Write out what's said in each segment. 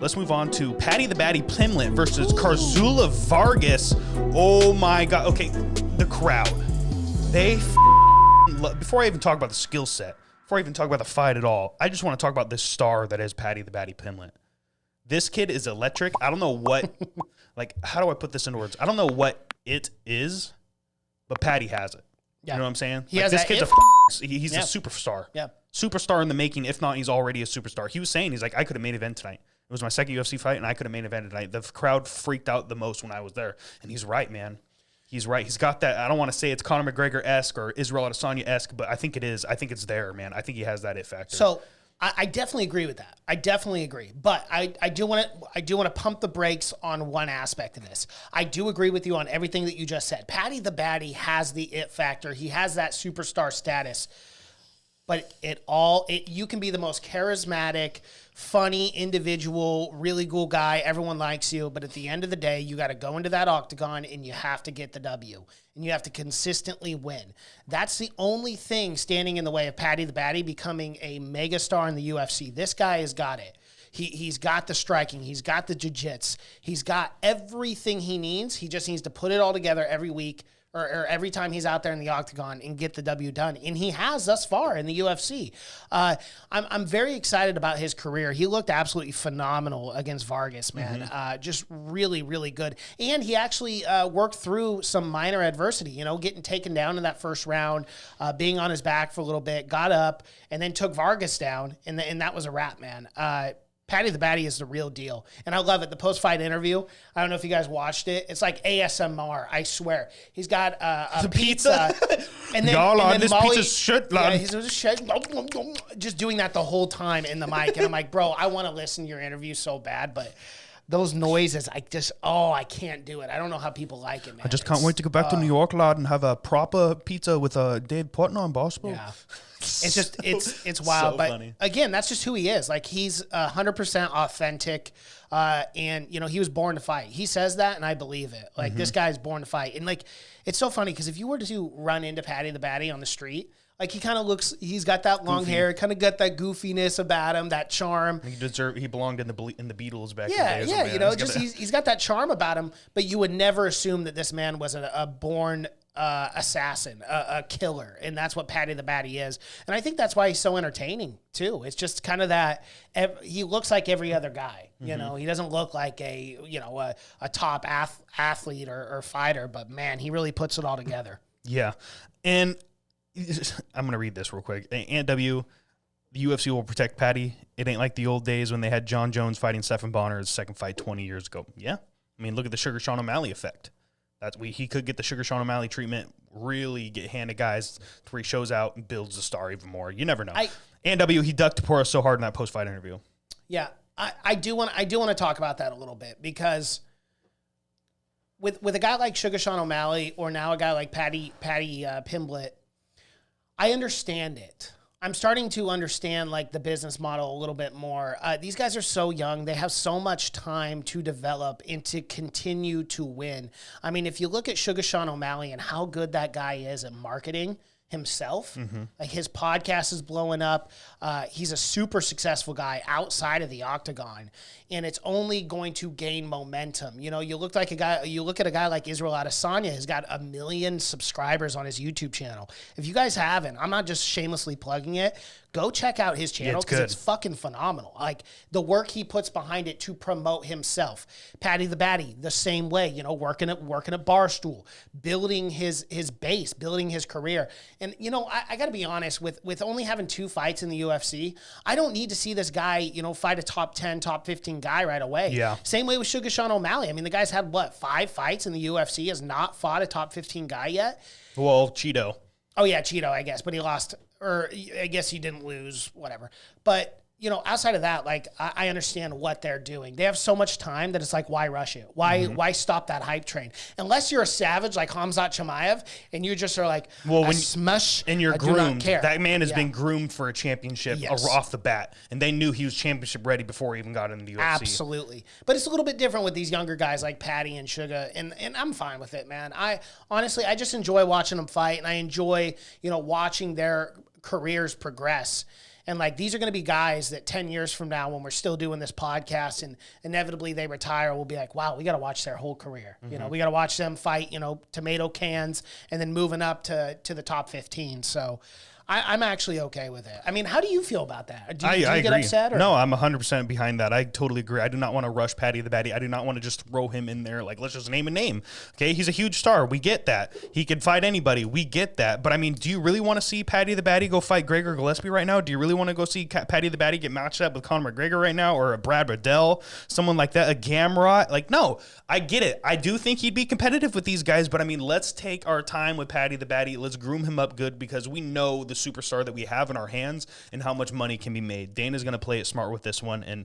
Let's move on to Paddy the Baddy Pimblett versus Karzula Vargas. Oh my God. Okay, the crowd. They before I even talk about the skill set, before I even talk about the fight at all, I just want to talk about this star that is Paddy the Baddy Pimblett. This kid is electric. I don't know what, like, how do I put this into words? I don't know what it is, but Paddy has it. Yeah. You know what I'm saying? He like, has this that kid's he's Yeah. a superstar. Yeah. Superstar in the making. If not, he's already a superstar. He was saying, he's like, I could have main event tonight. It was my second UFC fight, and I could have main evented tonight. The crowd freaked out the most when I was there, and he's right, man. He's right. He's got that. I don't want to say it's Conor McGregor-esque or Israel Adesanya-esque, but I think it is. I think it's there, man. I think he has that it factor. So I definitely agree with that. I definitely agree. But I do want to pump the brakes on one aspect of this. I do agree with you on everything that you just said. Paddy the Baddy has the it factor. He has that superstar status. But you can be the most charismatic, funny individual, really cool guy. Everyone likes you. But at the end of the day, you got to go into that octagon and you have to get the W. And you have to consistently win. That's the only thing standing in the way of Paddy the Baddy becoming a megastar in the UFC. This guy has got it. He's got the striking. He's got the jiu-jitsu. He's got everything he needs. He just needs to put it all together every week. Or every time he's out there in the octagon and get the W done. And he has thus far in the UFC. I'm very excited about his career. He looked absolutely phenomenal against Vargas, man. Mm-hmm. Just really, really good. And he actually worked through some minor adversity, getting taken down in that first round, being on his back for a little bit, got up, and then took Vargas down. And that was a wrap, man. Paddy the Baddy is the real deal. And I love it. The post-fight interview, I don't know if you guys watched it. It's like ASMR, I swear. He's got a pizza. And then, y'all on this Molly, pizza's shit, lad. Yeah, he's just doing that the whole time in the mic. And I'm like, bro, I want to listen to your interview so bad, but those noises, I can't do it. I don't know how people like it, man. I just can't wait to go back to New York, lad, and have a proper pizza with Dave Partner and Bossbo. Yeah. It's just, it's wild. So but funny. Again, that's just who he is. Like, he's 100% authentic. And he was born to fight. He says that, and I believe it. Like, this guy's born to fight. And like, it's so funny because if you were to run into Paddy the Baddy on the street, like, he kind of looks, he's got that long hair, kind of got that goofiness about him, that charm. He belonged in the Beatles back in the days. Yeah, he's got that charm about him, but you would never assume that this man was a born assassin, a killer, and that's what Paddy the Baddy is. And I think that's why he's so entertaining too. It's just kind of that he looks like every other guy. He doesn't look like a top athlete or fighter, but man, he really puts it all together. Yeah, and I'm gonna read this real quick. Ant W, the UFC will protect Paddy. It ain't like the old days when they had John Jones fighting Stephen Bonner's second fight 20 years ago. Yeah, I mean, look at the Sugar Sean O'Malley effect. He could get the Sugar Sean O'Malley treatment, really get handed guys to where he shows out and builds the star even more. You never know. Ant W, he ducked Porras so hard in that post-fight interview. Yeah, I do want to talk about that a little bit because with a guy like Sugar Sean O'Malley or now a guy like Paddy Pimblett, I understand it. I'm starting to understand like the business model a little bit more. These guys are so young. They have so much time to develop and to continue to win. I mean, if you look at Sugar Sean O'Malley and how good that guy is at marketing himself, like his podcast is blowing up. He's a super successful guy outside of the octagon, and it's only going to gain momentum. You look at a guy like Israel Adesanya, who's got 1 million subscribers on his YouTube channel. If you guys haven't, I'm not just shamelessly plugging it. Go check out his channel because it's fucking phenomenal. Like the work he puts behind it to promote himself. Paddy the Baddy, the same way, working at Barstool, building his base, building his career. And, I got to be honest, with only having 2 fights in the UFC, I don't need to see this guy, fight a top 10, top 15 guy right away. Yeah. Same way with Sugar Sean O'Malley. I mean, the guy's had, 5 fights in the UFC, has not fought a top 15 guy yet. Well, Cheeto. Oh, yeah, Cheeto, I guess, but he lost, or I guess he didn't lose, whatever. But, outside of that, like, I understand what they're doing. They have so much time that it's like, why rush it? Why stop that hype train? Unless you're a savage like Khamzat Chimaev, and you just are like, smush, and you're groomed. Care. That man has been groomed for a championship off the bat, and they knew he was championship ready before he even got into the UFC. Absolutely. But it's a little bit different with these younger guys like Paddy and Sugar, and I'm fine with it, man. I just enjoy watching them fight, and I enjoy, watching their careers progress. And like, these are going to be guys that 10 years from now, when we're still doing this podcast and inevitably they retire, we'll be like, wow, we got to watch their whole career. You know, we got to watch them fight, tomato cans and then moving up to the top 15. So I'm actually okay with it. I mean, how do you feel about that? Do you get upset? Or? No, I'm 100% behind that. I totally agree. I do not want to rush Paddy the Baddy. I do not want to just throw him in there. Like, let's just name a name. Okay, he's a huge star. We get that. He can fight anybody. We get that. But, I mean, do you really want to see Paddy the Baddy go fight Gregor Gillespie right now? Do you really want to go see Paddy the Baddy get matched up with Conor McGregor right now, or a Brad Riddell, someone like that, a Gamrot? Like, no, I get it. I do think he'd be competitive with these guys. But, I mean, let's take our time with Paddy the Baddy. Let's groom him up good, because we know the superstar that we have in our hands and how much money can be made. Dana's going to play it smart with this one, and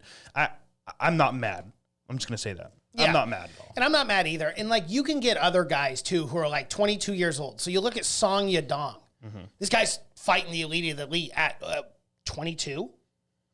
I'm not mad. I'm just going to say that. Yeah. I'm not mad at all. And I'm not mad either. And like, you can get other guys too who are like 22 years old. So you look at Song Yadong. This guy's fighting the elite of the elite at 22,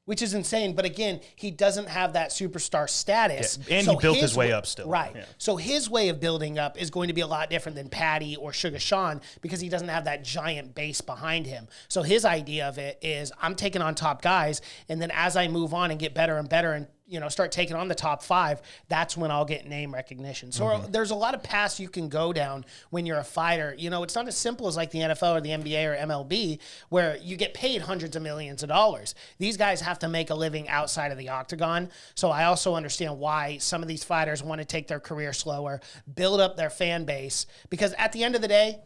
which is insane. But again, he doesn't have that superstar status. Yeah. And so he built his way up still. Right. Yeah. So his way of building up is going to be a lot different than Paddy or Sugar Sean, because he doesn't have that giant base behind him. So his idea of it is, I'm taking on top guys, and then as I move on and get better and better and start taking on the top 5, that's when I'll get name recognition. So there's a lot of paths you can go down when you're a fighter. It's not as simple as like the NFL or the NBA or MLB, where you get paid hundreds of millions of dollars. These guys have to make a living outside of the octagon. So I also understand why some of these fighters want to take their career slower, build up their fan base, because at the end of the day,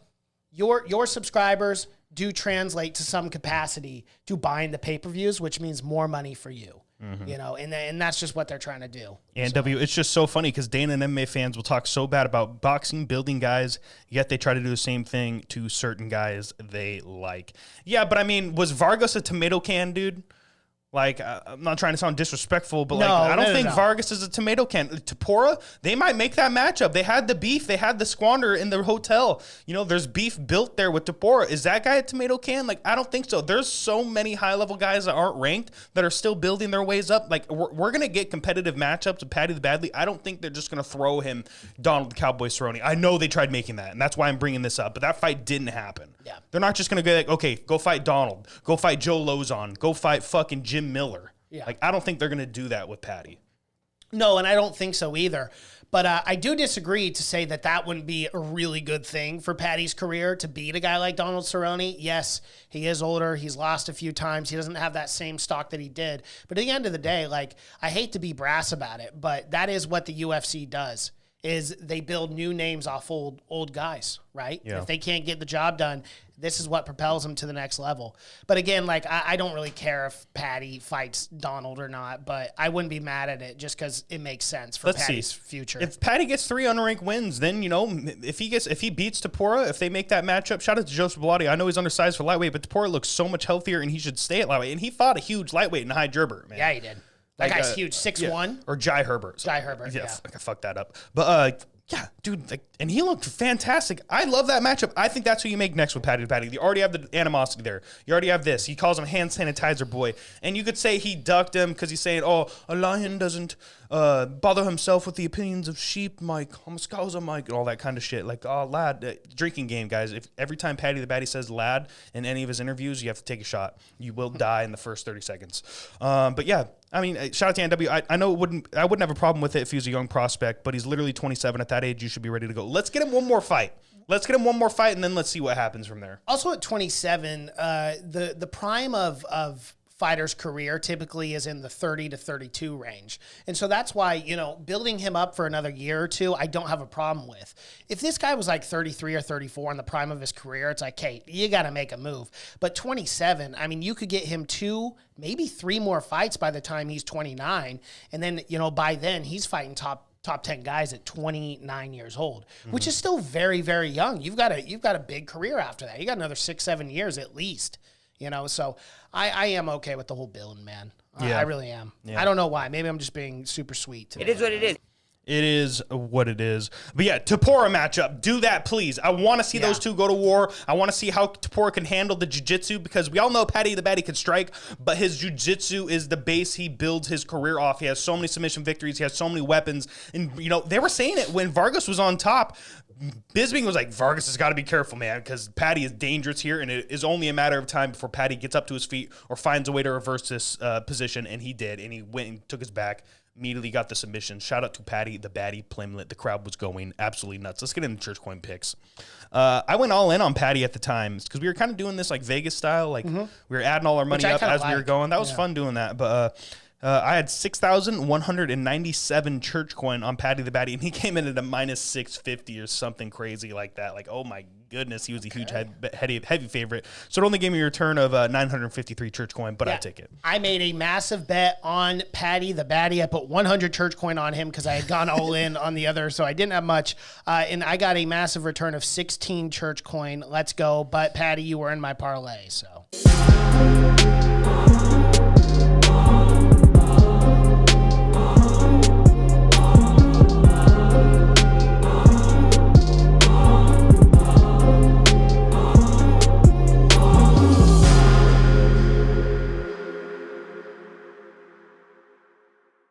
your subscribers do translate to some capacity to buying the pay-per-views, which means more money for you. And that's just what they're trying to do. And it's just so funny, because Dana and MMA fans will talk so bad about boxing building guys, yet they try to do the same thing to certain guys they like. Yeah, but I mean, was Vargas a tomato can, dude? Like, I'm not trying to sound disrespectful, but I don't think Vargas is a tomato can. Tapora, they might make that matchup. They had the beef. They had the squander in the hotel. There's beef built there with Tapora. Is that guy a tomato can? Like, I don't think so. There's so many high-level guys that aren't ranked that are still building their ways up. Like, we're going to get competitive matchups with Paddy the Badly. I don't think they're just going to throw him Donald the Cowboy Cerrone. I know they tried making that, and that's why I'm bringing this up. But that fight didn't happen. Yeah. They're not just going to go like, okay, go fight Donald. Go fight Joe Lozon. Go fight fucking Jim Miller. Yeah. Like, I don't think they're going to do that with Paddy. No, and I don't think so either. But I do disagree to say that wouldn't be a really good thing for Paddy's career, to beat a guy like Donald Cerrone. Yes, he is older. He's lost a few times. He doesn't have that same stock that he did. But at the end of the day, like, I hate to be brass about it, but that is what the UFC does, is they build new names off old guys, right? Yeah. If they can't get the job done, this is what propels them to the next level. But again, like, I don't really care if Paddy fights Donald or not, but I wouldn't be mad at it just because it makes sense for Paddy's future. If Paddy gets 3 unranked wins, then, if he beats Tapora, if they make that matchup, shout out to Joseph Bellotti. I know he's undersized for lightweight, but Tapora looks so much healthier, and he should stay at lightweight. And he fought a huge lightweight in High Gerbert, man. Yeah, he did. That guy's huge, 6'1". Or Jai Herbert. Jai Herbert, yeah. I fucked that up. But, yeah, dude, and he looked fantastic. I love that matchup. I think that's who you make next with Paddy the Baddy. You already have the animosity there. You already have this. He calls him hand sanitizer boy. And you could say he ducked him because he's saying, oh, a lion doesn't bother himself with the opinions of sheep, Mike. Homoscausa, Mike, and all that kind of shit. Like, oh, lad. Drinking game, guys. If every time Paddy the Baddy says lad in any of his interviews, you have to take a shot. You will die in the first 30 seconds. But, yeah. I mean, shout out to NW. I know I wouldn't have a problem with it if he was a young prospect, but he's literally 27. At that age, you should be ready to go. Let's get him one more fight. And then let's see what happens from there. Also at 27, the prime of fighter's career typically is in the 30 to 32 range. And so that's why, building him up for another year or two, I don't have a problem with. If this guy was like 33 or 34 in the prime of his career, it's like, hey, you got to make a move. But 27, I mean, you could get him 2, maybe 3 more fights by the time he's 29. And then, by then he's fighting top 10 guys at 29 years old, which is still very, very young. You've got a big career after that. You got another 6-7 years at least. So I am okay with the whole building, man. Yeah. I really am. Yeah. I don't know why. Maybe I'm just being super sweet today. It is what it is. It is what it is. But yeah, Tapora matchup. Do that, please. I want to see those two go to war. I want to see how Tapora can handle the jiu-jitsu, because we all know Paddy the Baddy can strike, but his jiu-jitsu is the base he builds his career off. He has so many submission victories. He has so many weapons. And, you know, they were saying it when Vargas was on top. Bisping was like, Vargas has got to be careful, man, because Paddy is dangerous here, and it is only a matter of time before Paddy gets up to his feet or finds a way to reverse this position, and he did, and he went and took his back. Immediately got the submission. Shout out to Paddy the Baddy Pimblett. The crowd was going absolutely nuts. Let's get into Church Coin picks. I went all in on Paddy at the time because we were kind of doing this like Vegas style. Like we were adding all our money up as we were going. That was fun doing that. But I had 6,197 Church Coin on Paddy the Baddy, and he came in at a minus 650 or something crazy like that. Like, oh my goodness, he was a huge heavy favorite. So it only gave me a return of 953 Church Coin, but I take it. I made a massive bet on Paddy the Baddy. I put 100 Church Coin on him because I had gone all in on the other, so I didn't have much. And I got a massive return of 16 Church Coin. Let's go. But Paddy, you were in my parlay, so.